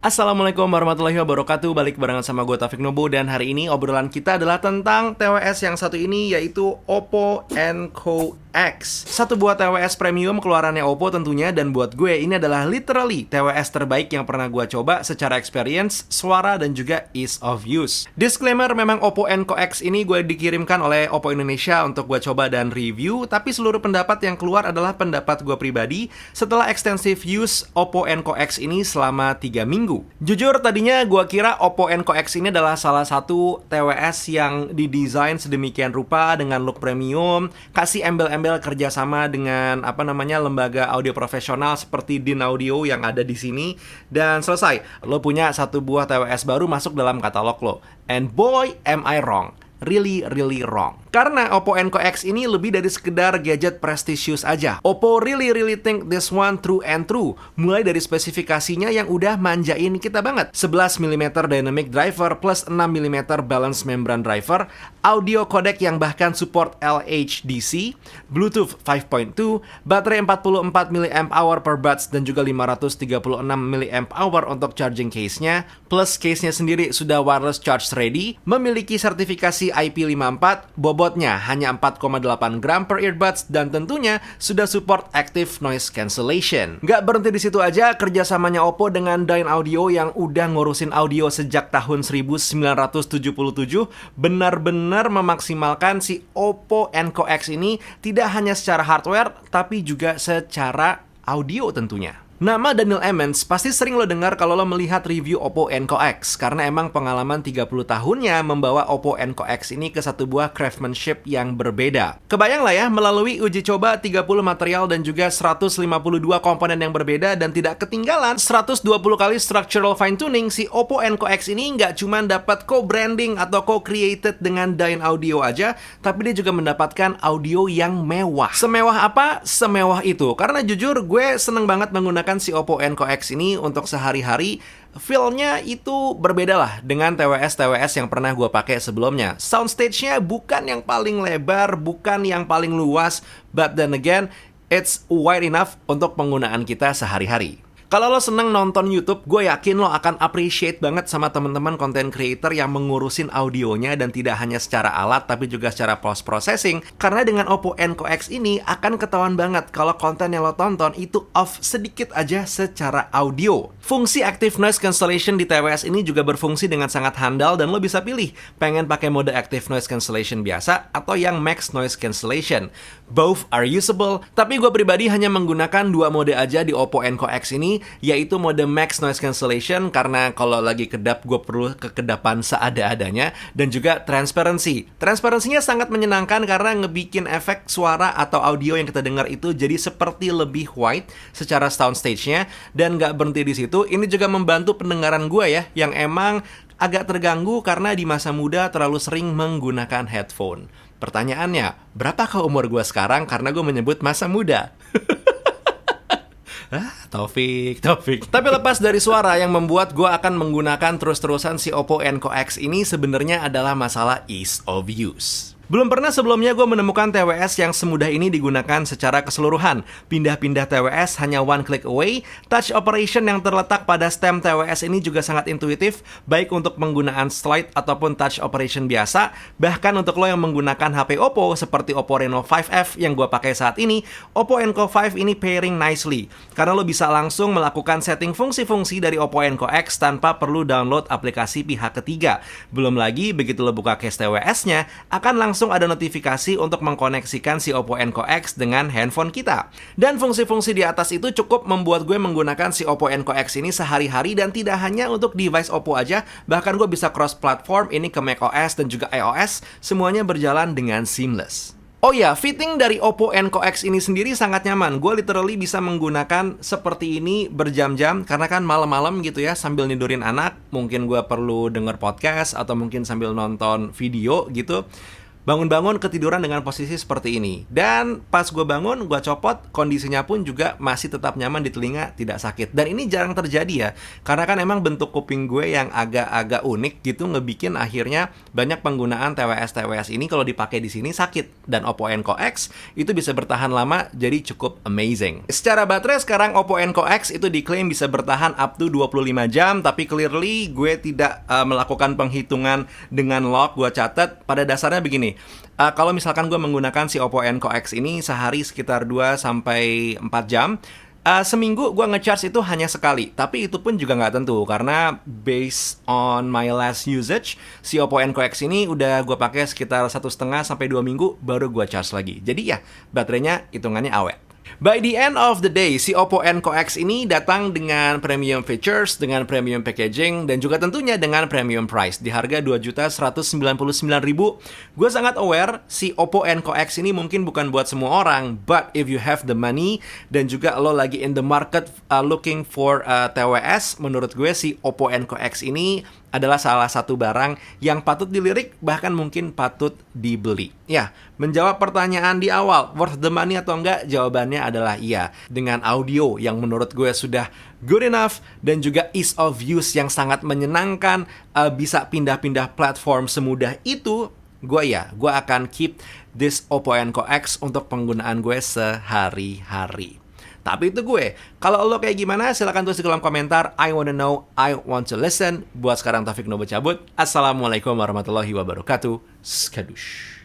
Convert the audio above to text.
Assalamualaikum warahmatullahi wabarakatuh. Balik barengan sama gue Taufik Nubu. Dan hari ini obrolan kita adalah tentang TWS yang satu ini, yaitu Oppo Enco X. Satu buah TWS premium keluarannya Oppo tentunya. Dan buat gue ini adalah literally TWS terbaik yang pernah gue coba secara experience, suara, dan juga ease of use. Disclaimer, memang Oppo Enco X ini gue dikirimkan oleh Oppo Indonesia untuk gue coba dan review. Tapi seluruh pendapat yang keluar adalah pendapat gue pribadi setelah extensive use Oppo Enco X ini selama 3 minggu. Jujur tadinya gue kira Oppo Enco X ini adalah salah satu TWS yang didesain sedemikian rupa dengan look premium, kasih embel-embel kerjasama dengan lembaga audio profesional seperti Din Audio yang ada di sini, dan selesai. Lo punya satu buah TWS baru masuk dalam katalog lo. And boy, am I wrong. Really wrong. Karena Oppo Enco X ini lebih dari sekedar gadget prestisius aja. Oppo really think this one true and true. Mulai dari spesifikasinya yang udah manjain kita banget. 11mm dynamic driver plus 6mm balance membrane driver, audio codec yang bahkan support LHDC, Bluetooth 5.2, baterai 44 mAh per buds dan juga 536 mAh untuk charging case-nya, plus case-nya sendiri sudah wireless charge ready, memiliki sertifikasi IP54, bobotnya hanya 4,8 gram per earbuds, dan tentunya sudah support active noise cancellation. Nggak berhenti di situ aja, kerjasamanya Oppo dengan Din Audio yang udah ngurusin audio sejak tahun 1977 benar-benar memaksimalkan si Oppo Enco X ini tidak hanya secara hardware, tapi juga secara audio tentunya. Nama Daniel Emmons pasti sering lo dengar kalau lo melihat review Oppo Enco X, karena emang pengalaman 30 tahunnya membawa Oppo Enco X ini ke satu buah craftsmanship yang berbeda. Kebayang lah ya, melalui uji coba 30 material dan juga 152 komponen yang berbeda, dan tidak ketinggalan 120 kali structural fine tuning, si Oppo Enco X ini nggak cuma dapat co-branding atau co-created dengan Din Audio aja, tapi dia juga mendapatkan audio yang mewah. Semewah apa? Semewah itu. Karena jujur gue seneng banget menggunakan si Oppo Enco X ini untuk sehari-hari. Feel-nya itu berbeda lah dengan TWS-TWS yang pernah gue pakai sebelumnya. Soundstage-nya bukan yang paling lebar, bukan yang paling luas, but then again, it's wide enough untuk penggunaan kita sehari-hari. Kalau lo seneng nonton YouTube, gue yakin lo akan appreciate banget sama teman-teman content creator yang mengurusin audionya, dan tidak hanya secara alat tapi juga secara post-processing. Karena dengan Oppo Enco X ini akan ketahuan banget kalau konten yang lo tonton itu off sedikit aja secara audio. Fungsi active noise cancellation di TWS ini juga berfungsi dengan sangat handal, dan lo bisa pilih pengen pakai mode active noise cancellation biasa atau yang max noise cancellation. Both are usable, tapi gue pribadi hanya menggunakan dua mode aja di Oppo Enco X ini, yaitu mode max noise cancellation karena kalau lagi kedap gue perlu kekedapan seada-adanya, dan juga transparency. Transparensinya sangat menyenangkan karena ngebikin efek suara atau audio yang kita dengar itu jadi seperti lebih white secara soundstage-nya. Dan nggak berhenti di situ, ini juga membantu pendengaran gue ya, yang emang agak terganggu karena di masa muda terlalu sering menggunakan headphone. Pertanyaannya, berapakah umur gue sekarang karena gue menyebut masa muda? Taufik. Tapi lepas dari suara, yang membuat gue akan menggunakan terus-terusan si Oppo Enco X ini sebenarnya adalah masalah ease of use. Belum pernah sebelumnya gue menemukan TWS yang semudah ini digunakan secara keseluruhan. Pindah-pindah TWS hanya one click away. Touch operation yang terletak pada stem TWS ini juga sangat intuitif, baik untuk penggunaan slide ataupun touch operation biasa. Bahkan untuk lo yang menggunakan HP Oppo seperti Oppo Reno 5F yang gue pakai saat ini, Oppo Enco 5 ini pairing nicely, karena lo bisa langsung melakukan setting fungsi-fungsi dari Oppo Enco X tanpa perlu download aplikasi pihak ketiga. Belum lagi, begitu lo buka case TWS-nya, akan langsung ada notifikasi untuk mengkoneksikan si Oppo Enco X dengan handphone kita. Dan fungsi-fungsi di atas itu cukup membuat gue menggunakan si Oppo Enco X ini sehari-hari, dan tidak hanya untuk device Oppo aja, bahkan gue bisa cross-platform ini ke macOS dan juga iOS, semuanya berjalan dengan seamless. Oh ya, fitting dari Oppo Enco X ini sendiri sangat nyaman. Gue literally bisa menggunakan seperti ini berjam-jam, karena kan malam-malam gitu ya, sambil nidurin anak, mungkin gue perlu denger podcast atau mungkin sambil nonton video gitu. bangun-bangun ketiduran dengan posisi seperti ini. Dan pas gue bangun, gue copot, kondisinya pun juga masih tetap nyaman di telinga, tidak sakit. Dan ini jarang terjadi ya, karena kan emang bentuk kuping gue yang agak-agak unik gitu ngebikin akhirnya banyak penggunaan TWS ini kalau dipakai di sini sakit. Dan Oppo Enco X itu bisa bertahan lama, jadi cukup amazing. Secara baterai sekarang Oppo Enco X itu diklaim bisa bertahan up to 25 jam, tapi clearly gue tidak melakukan penghitungan dengan log. Gue catat pada dasarnya begini, kalau misalkan gue menggunakan si Oppo Enco X ini sehari sekitar 2-4 jam, seminggu gue ngecharge itu hanya sekali. Tapi itu pun juga nggak tentu, karena based on my last usage, si Oppo Enco X ini udah gue pakai sekitar 1,5-2 minggu baru gue charge lagi. Jadi ya, baterainya hitungannya awet. By the end of the day, si Oppo Enco X ini datang dengan premium features, dengan premium packaging, dan juga tentunya dengan premium price di harga Rp2.199.000. Gue sangat aware si Oppo Enco X ini mungkin bukan buat semua orang, but if you have the money dan juga lo lagi in the market looking for TWS, menurut gue si Oppo Enco X ini adalah salah satu barang yang patut dilirik, bahkan mungkin patut dibeli. Ya, menjawab pertanyaan di awal, worth the money atau enggak? Jawabannya adalah iya. Dengan audio yang menurut gue sudah good enough, dan juga ease of use yang sangat menyenangkan, bisa pindah-pindah platform semudah itu, gue akan keep this Oppo Enco X untuk penggunaan gue sehari-hari. Tapi itu gue. Kalau lo kayak gimana, silahkan tulis di kolom komentar. I wanna know, I want to listen. Buat sekarang Taufik Nobo cabut. Assalamualaikum warahmatullahi wabarakatuh. Skadush.